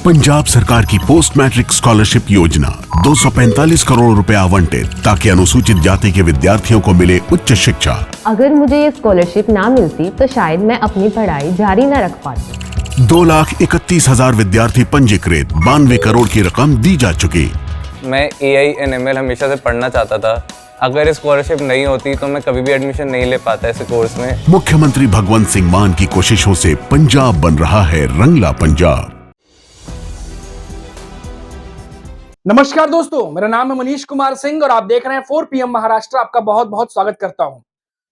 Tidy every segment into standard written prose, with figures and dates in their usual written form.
पंजाब सरकार की post matric scholarship योजना 245 करोड़ रुपए आवंटित ताकि अनुसूचित जाति के विद्यार्थियों को मिले उच्च शिक्षा। अगर मुझे ये स्कॉलरशिप ना मिलती तो शायद मैं अपनी पढ़ाई जारी न रख पाती। 2,31,000 विद्यार्थी पंजीकृत, 92 करोड़ की रकम दी जा चुकी। मैं AINML हमेशा से पढ़ना चाहता था। अगर स्कॉलरशिप नहीं होती तो मैं कभी भी एडमिशन नहीं ले पाता ऐसे कोर्स में। मुख्यमंत्री भगवंत सिंह मान की कोशिशों से पंजाब बन रहा है रंगला पंजाब। नमस्कार दोस्तों, मेरा नाम है मनीष कुमार सिंह और आप देख रहे हैं 4 PM महाराष्ट्र। आपका बहुत बहुत स्वागत करता हूं।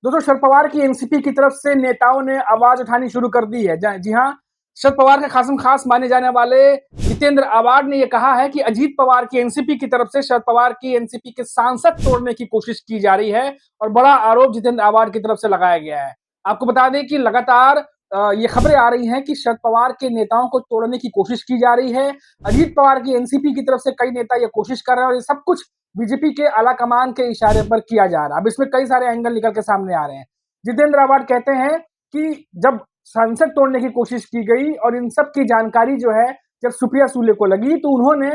दोस्तों, शरद पवार की एनसीपी की तरफ से नेताओं ने आवाज उठानी शुरू कर दी है। जी हां, शरद पवार के खास माने जाने वाले जितेंद्र आवाड ने यह कहा है कि अजीत पवार की एनसीपी की तरफ से शरद पवार की एनसीपी के सांसद तोड़ने की कोशिश की जा रही है और बड़ा आरोप जितेंद्र आवाड की तरफ से लगाया गया है। आपको बता दें कि लगातार ये खबरें आ रही हैं कि शरद पवार के नेताओं को तोड़ने की कोशिश की जा रही है। अजीत पवार की एनसीपी की तरफ से कई नेता ये कोशिश कर रहे हैं और ये सब कुछ बीजेपी के आला कमान के इशारे पर किया जा रहा है। अब इसमें कई सारे एंगल निकल के सामने आ रहे हैं। जितेंद्र आवाड कहते हैं कि जब संसद तोड़ने की कोशिश की गई और इन सब की जानकारी जो है जब सुप्रिया सुले को लगी तो उन्होंने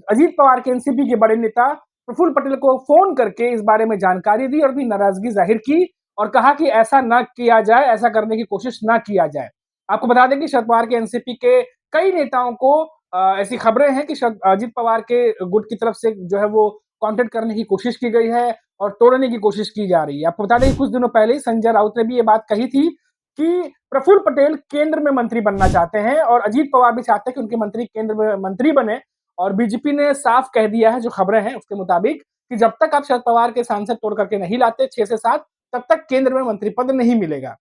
अजीत पवार के एनसीपी के बड़े नेता प्रफुल्ल पटेल को फोन करके इस बारे में जानकारी दी और भी नाराजगी जाहिर की और कहा कि ऐसा ना किया जाए, ऐसा करने की कोशिश ना किया जाए। आपको बता दें कि शरद पवार के एनसीपी के कई नेताओं को ऐसी खबरें हैं कि अजीत पवार के गुट की तरफ से जो है वो कांटेक्ट करने की कोशिश की गई है और तोड़ने की कोशिश की जा रही है। आपको बता दें कि कुछ दिनों पहले ही संजय राउत ने भी ये बात कही थी कि प्रफुल्ल पटेल केंद्र में मंत्री बनना चाहते हैं और अजीत पवार भी चाहते हैं कि उनके मंत्री केंद्र में मंत्री बने। और बीजेपी ने साफ कह दिया है, जो खबरें हैं उसके मुताबिक, कि जब तक आप शरद पवार के सांसद तोड़ करके नहीं लाते 6 से 7, तब तक केंद्र में मंत्री पद नहीं मिलेगा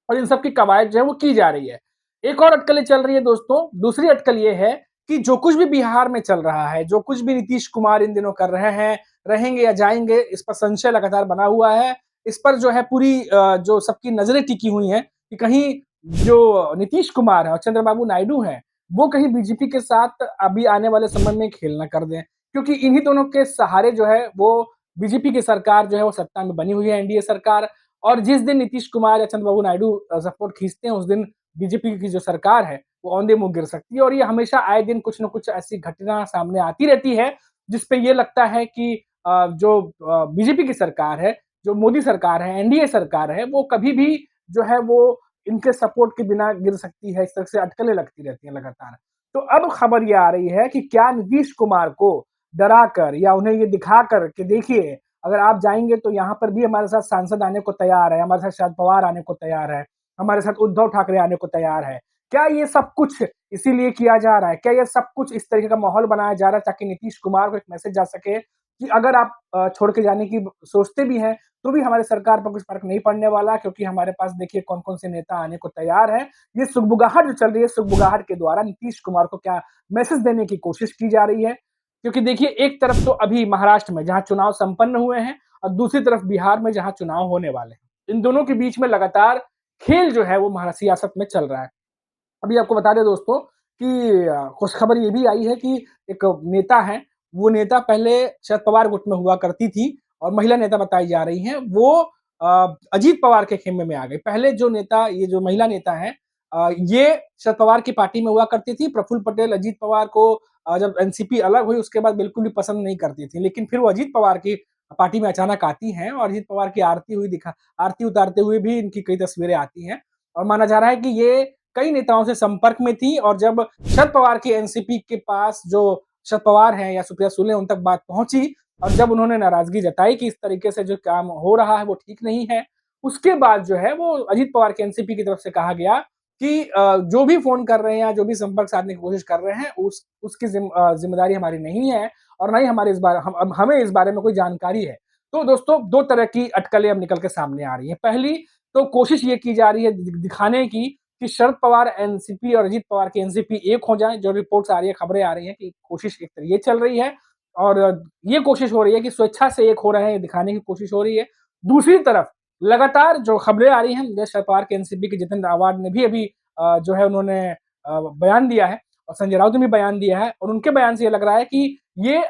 और इन सब की कवायद जो है वो की जा रही है। एक और अटकलें चल रही है दोस्तों। दूसरी अटकल ये है कि जो कुछ भी बिहार में चल रहा है, जो कुछ भी नीतीश कुमार इन दिनों कर रहे हैं, रहेंगे या जाएंगे, इस पर संशय लगातार बना हुआ है। इस पर जो है पूरी जो सबकी नजरें टिकी हुई हैं कि कहीं जो नीतीश कुमार है और चंद्रबाबू नायडू है वो कहीं बीजेपी के साथ अभी आने वाले समय में खेल न कर दें, क्योंकि इन्हीं दोनों के सहारे जो है वो बीजेपी की सरकार जो है वो सत्ता में बनी हुई है, एनडीए सरकार। और जिस दिन नीतीश कुमार या चंद्रबाबू नायडू सपोर्ट खींचते हैं उस दिन बीजेपी की जो सरकार है वो औंधे मुंह गिर सकती है। और ये हमेशा आए दिन कुछ न कुछ ऐसी घटना सामने आती रहती है जिसपे ये लगता है कि जो बीजेपी की सरकार है, जो मोदी सरकार है, एनडीए सरकार है, वो कभी भी जो है वो इनके सपोर्ट के बिना गिर सकती है। इस तरह से अटकलें लगती रहती हैं लगातार। तो अब खबर ये आ रही है कि क्या नीतीश कुमार को डराकर या उन्हें ये दिखाकर कि देखिए अगर आप जाएंगे तो यहाँ पर भी हमारे साथ सांसद आने को तैयार है, हमारे साथ शरद पवार आने को तैयार है, हमारे साथ उद्धव ठाकरे आने को तैयार है, क्या ये सब कुछ इसीलिए किया जा रहा है? क्या ये सब कुछ इस तरीके का माहौल बनाया जा रहा है ताकि नीतीश कुमार को एक मैसेज जा सके कि अगर आप छोड़ के जाने की सोचते भी हैं तो भी हमारी सरकार पर कुछ फर्क नहीं पड़ने वाला, क्योंकि हमारे पास देखिए कौन-कौन से नेता आने को तैयार हैं। ये सुगबुगाहट जो चल रही है, सुगबुगाहट के द्वारा नीतीश कुमार को क्या मैसेज देने की कोशिश की जा रही है? क्योंकि देखिए एक तरफ तो अभी महाराष्ट्र में जहाँ चुनाव संपन्न हुए हैं और दूसरी तरफ बिहार में जहाँ चुनाव होने वाले हैं। इन दोनों के बीच में लगातार खेल जो है वो सियासत में चल रहा है। अभी आपको बता दें दोस्तों कि खुशखबर ये भी आई है कि एक नेता है, वो नेता पहले शरद पवार गुट में हुआ करती थी और महिला नेता बताई जा रही हैं, वो अजीत पवार के खेमे में आ गई। पहले जो नेता, ये जो महिला नेता हैं, ये शरद पवार की पार्टी में हुआ करती थी। प्रफुल्ल पटेल अजीत पवार को जब एनसीपी अलग हुई उसके बाद बिल्कुल भी पसंद नहीं करती थी, लेकिन फिर वो अजीत पवार की पार्टी में अचानक आती हैं और अजीत पवार की आरती उतारते हुए भी इनकी कई तस्वीरें आती हैं और माना जा रहा है कि ये कई नेताओं से संपर्क में थी और जब शरद पवार की एनसीपी के पास जो शरद पवार हैं या सुप्रिया सुले उन तक बात पहुंची और जब उन्होंने नाराजगी जताई कि इस तरीके से जो काम हो रहा है वो ठीक नहीं है, उसके बाद जो है वो अजीत पवार के एनसीपी की तरफ से कहा गया कि जो भी फोन कर रहे हैं या जो भी संपर्क साधने की कोशिश कर रहे हैं उसकी जिम्मेदारी हमारी नहीं है और ना ही हमारे हमें इस बारे में कोई जानकारी है। तो दोस्तों, दो तरह की अटकलें अब निकल के सामने आ रही है। पहली तो कोशिश ये की जा रही है दिखाने की कि शरद पवार एनसीपी और अजीत पवार की एनसीपी एक हो जाए। जो रिपोर्ट्स आ रही है, खबरें आ रही हैं कि कोशिश एक तरह ये चल रही है और ये कोशिश हो रही है कि स्वेच्छा से एक हो रहे हैं, दिखाने की कोशिश हो रही है। दूसरी तरफ लगातार जो खबरें आ रही हैं, शरद पवार के एनसीपी के जितेंद्र आवाड ने भी अभी जो है उन्होंने बयान दिया है और संजय राउत ने भी बयान दिया है और उनके बयान से ये लग रहा है कि ये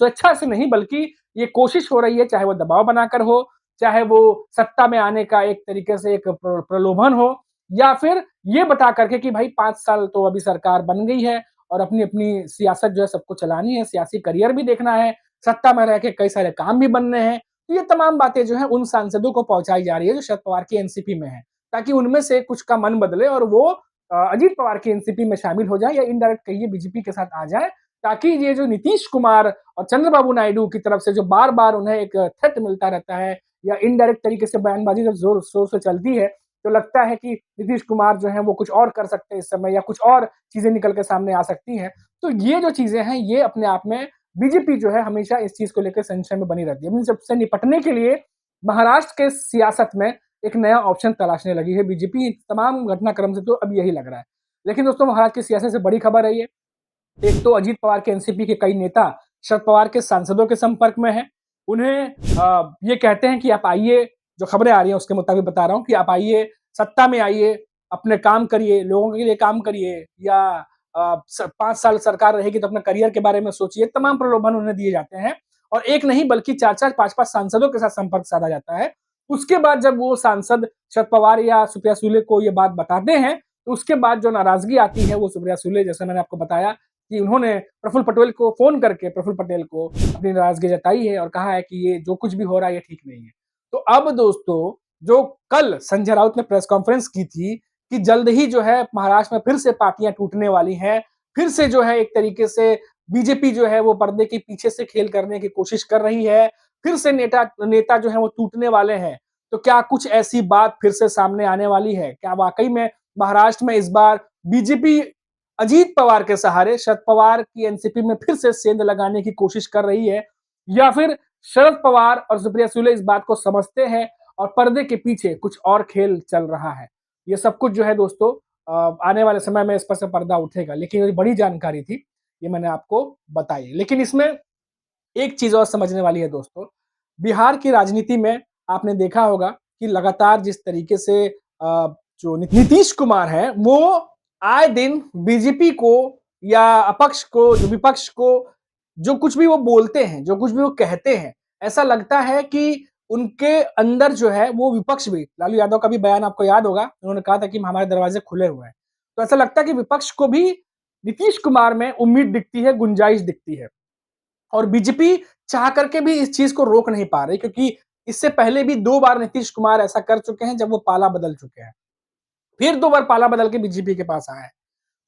स्वेच्छा से नहीं बल्कि ये कोशिश हो रही है, चाहे वो दबाव बनाकर हो, चाहे वो सत्ता में आने का एक तरीके से एक प्रलोभन हो, या फिर ये बता करके कि भाई 5 साल तो अभी सरकार बन गई है और अपनी अपनी सियासत जो है सबको चलानी है, सियासी करियर भी देखना है, सत्ता में रह के कई सारे काम भी बनने हैं। तो ये तमाम बातें जो है उन सांसदों को पहुंचाई जा रही है जो शरद पवार की एनसीपी में है, ताकि उनमें से कुछ का मन बदले और वो अजीत पवार की एनसीपी में शामिल हो जाए या इनडायरेक्ट कहिए बीजेपी के साथ आ जाए, ताकि ये जो नीतीश कुमार और चंद्रबाबू नायडू की तरफ से जो बार बार उन्हें एक थ्रेट मिलता रहता है या इनडायरेक्ट तरीके से बयानबाजी जब जोर शोर से चलती है, तो लगता है कि नीतीश कुमार जो है वो कुछ और कर सकते हैं इस समय या कुछ और चीजें निकल के सामने आ सकती हैं। तो ये जो चीजें हैं ये अपने आप में बीजेपी जो है हमेशा इस चीज को लेकर संशय में बनी रहती है। इन सबसे निपटने के लिए महाराष्ट्र के सियासत में एक नया ऑप्शन तलाशने लगी है बीजेपी। तमाम घटनाक्रम से तो अब यही लग रहा है। लेकिन दोस्तों, महाराष्ट्र की सियासत से बड़ी खबर है ये। एक तो अजीत पवार के एनसीपी के कई नेता शरद पवार के सांसदों के संपर्क में हैं। उन्हें ये कहते हैं कि आप आइए, जो खबरें आ रही हैं उसके मुताबिक बता रहा हूँ कि आप आइए, सत्ता में आइए, अपने काम करिए, लोगों के लिए काम करिए, या 5 साल सरकार रहेगी तो अपने करियर के बारे में सोचिए। तमाम प्रलोभन उन्हें दिए जाते हैं और एक नहीं बल्कि 4-4, 5-5 सांसदों के साथ संपर्क साधा जाता है। उसके बाद जब वो सांसद शरद पवार या सुप्रिया सुले को ये बात बताते हैं, तो उसके बाद जो नाराजगी आती है वो सुप्रिया सुले, जैसे मैंने आपको बताया कि उन्होंने प्रफुल्ल पटेल को फोन करके प्रफुल्ल पटेल को अपनी नाराजगी जताई है और कहा है कि ये जो कुछ भी हो रहा है ये ठीक नहीं है। तो अब दोस्तों, जो कल संजय राउत ने प्रेस कॉन्फ्रेंस की थी कि जल्द ही जो है महाराष्ट्र में फिर से पार्टियां टूटने वाली हैं, फिर से जो है एक तरीके से बीजेपी जो है वो पर्दे के पीछे से खेल करने की कोशिश कर रही है, फिर से नेता जो है वो टूटने वाले हैं। तो क्या कुछ ऐसी बात फिर से सामने आने वाली है? क्या वाकई में महाराष्ट्र में इस बार बीजेपी अजीत पवार के सहारे शरद पवार की एनसीपी में फिर से सेंध लगाने की कोशिश कर रही है, या फिर शरद पवार और सुप्रिया सुले इस बात को समझते हैं और पर्दे के पीछे कुछ और खेल चल रहा है? ये सब कुछ जो है दोस्तों, आने वाले समय में इस पर से पर्दा उठेगा। लेकिन ये बड़ी जानकारी थी, ये मैंने आपको बताई। लेकिन इसमें एक चीज और समझने वाली है दोस्तों। बिहार की राजनीति में आपने देखा होगा कि लगातार जिस तरीके से जो नीतीश कुमार है वो आए दिन बीजेपी को या अपक्ष को, जो विपक्ष को, जो कुछ भी वो बोलते हैं, जो कुछ भी वो कहते हैं, ऐसा लगता है कि उनके अंदर जो है वो विपक्ष भी, लालू यादव का भी बयान आपको याद होगा, उन्होंने कहा था कि हमारे दरवाजे खुले हुए हैं। तो ऐसा लगता है कि विपक्ष को भी नीतीश कुमार में उम्मीद दिखती है, गुंजाइश दिखती है, और बीजेपी चाह करके भी इस चीज को रोक नहीं पा रही, क्योंकि इससे पहले भी 2 बार नीतीश कुमार ऐसा कर चुके हैं जब वो पाला बदल चुके हैं। फिर 2 बार पाला बदल के बीजेपी के पास आए हैं।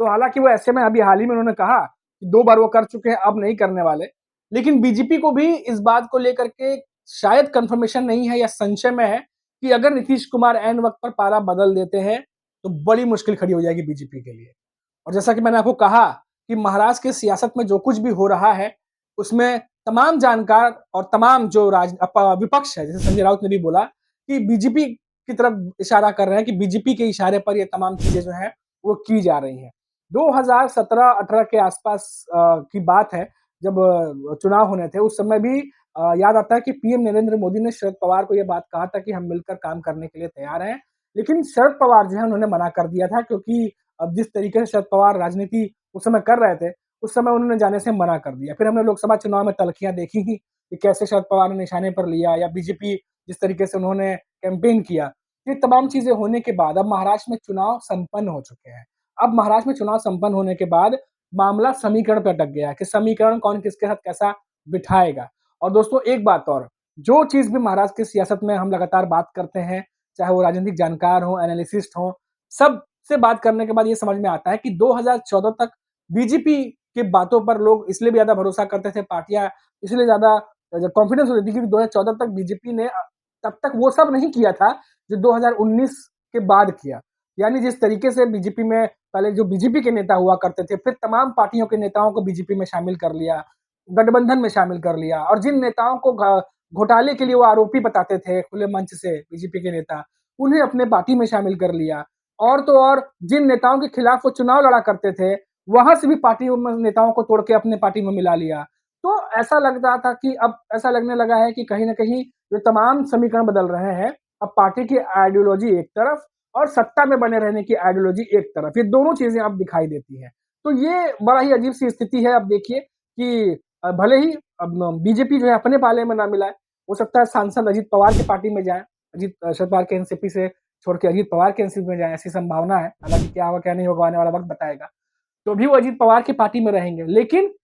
तो हालांकि वो ऐसे में अभी हाल ही में उन्होंने कहा कि 2 बार वो कर चुके हैं, अब नहीं करने वाले। लेकिन बीजेपी को भी इस बात को लेकर के शायद कंफर्मेशन नहीं है या संशय में है कि अगर नीतीश कुमार ऐन वक्त पर पाला बदल देते हैं तो बड़ी मुश्किल खड़ी हो जाएगी बीजेपी के लिए। और जैसा कि मैंने आपको कहा कि महाराष्ट्र की सियासत में जो कुछ भी हो रहा है उसमें तमाम जानकार और तमाम जो विपक्ष है, जैसे संजय राउत ने भी बोला कि बीजेपी की तरफ इशारा कर रहे हैं, कि बीजेपी के इशारे पर ये तमाम चीजें जो है वो की जा रही हैं। 2017-18 के आसपास की बात है, जब चुनाव होने थे, उस समय भी याद आता है कि पीएम नरेंद्र मोदी ने शरद पवार को यह बात कहा था कि हम मिलकर काम करने के लिए तैयार हैं। लेकिन शरद पवार जो है उन्होंने मना कर दिया था, क्योंकि अब जिस तरीके से शरद पवार राजनीति उस समय कर रहे थे, उस समय उन्होंने जाने से मना कर दिया। फिर हमने लोकसभा चुनाव में तल्खियां देखी ही कि कैसे शरद पवार ने निशाने पर लिया, या बीजेपी जिस तरीके से उन्होंने कैंपेन किया। ये तमाम चीजें होने के बाद अब महाराष्ट्र में चुनाव संपन्न हो चुके हैं। अब महाराष्ट्र में चुनाव संपन्न होने के बाद मामला समीकरण पर अटक गया कि समीकरण कौन किसके साथ कैसा बिठाएगा। और दोस्तों, एक बात और, जो चीज भी महाराष्ट्र की सियासत में हम लगातार बात करते हैं, चाहे वो राजनीतिक जानकार हो, एनालिसिस्ट हो, सब से बात करने के बाद ये समझ में आता है कि 2014 तक बीजेपी के बातों पर लोग इसलिए भी ज्यादा भरोसा करते थे, पार्टियां इसलिए ज्यादा कॉन्फिडेंस होती थी, क्योंकि 2014 तक बीजेपी ने तब तक वो सब नहीं किया था जो 2019 के बाद किया। यानी जिस तरीके से बीजेपी में पहले जो बीजेपी के नेता हुआ करते थे, फिर तमाम पार्टियों के नेताओं को बीजेपी में शामिल कर लिया, गठबंधन में शामिल कर लिया, और जिन नेताओं को घोटाले के लिए वो आरोपी बताते थे खुले मंच से बीजेपी के नेता, उन्हें अपने पार्टी में शामिल कर लिया। और तो और जिन नेताओं के खिलाफ वो चुनाव लड़ा करते थे, वहां से भी पार्टी नेताओं को तोड़ के अपने पार्टी में मिला लिया। तो ऐसा लग रहा था कि अब ऐसा लगने लगा है कि कहीं ना कहीं जो तमाम समीकरण बदल रहे हैं, अब पार्टी की आइडियोलॉजी एक तरफ और सत्ता में बने रहने की आइडियोलॉजी एक तरफ, ये दोनों चीजें अब दिखाई देती हैं। तो ये बड़ा ही अजीब सी स्थिति है। अब देखिए कि भले ही अब बीजेपी जो है अपने पाले में ना मिलाए, हो सकता है सांसद अजीत पवार की पार्टी में जाए, अजीत शरद पवार के एनसीपी से छोड़ के अजीत पवार के एनसीपी में जाए, ऐसी संभावना है। हालांकि क्या होगा क्या नहीं होगा आने वाला वक्त बताएगा। तो भी वो अजीत पवार की पार्टी में रहेंगे। लेकिन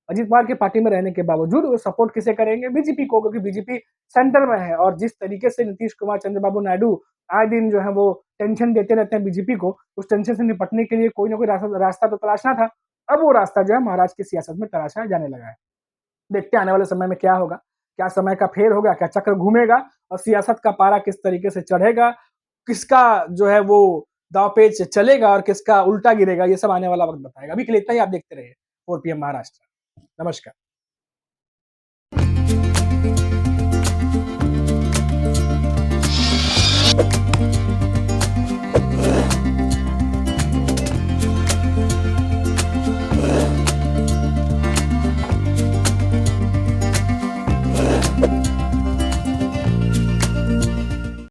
अजीत पवार की पार्टी में रहने के बावजूद वो सपोर्ट किसे करेंगे? बीजेपी को, क्योंकि बीजेपी सेंटर में है। और जिस तरीके से नीतीश कुमार, चंद्रबाबू नायडू आए दिन जो है वो टेंशन देते रहते हैं बीजेपी को, उस टेंशन से निपटने के लिए कोई ना कोई रास्ता तो तलाशना था। अब वो रास्ता जो है महाराष्ट्र की सियासत में तलाशा जाने लगा है। देखते हैं आने वाले समय में क्या होगा, क्या समय का फेर होगा, क्या चक्र घूमेगा और सियासत का पारा किस तरीके से चढ़ेगा, किसका जो है वो दांवपेच चलेगा और किसका उल्टा गिरेगा, ये सब आने वाला वक्त बताएगा। अभी के लिए इतना ही, आप देखते रहिए 4 PM महाराष्ट्र। नमस्कार।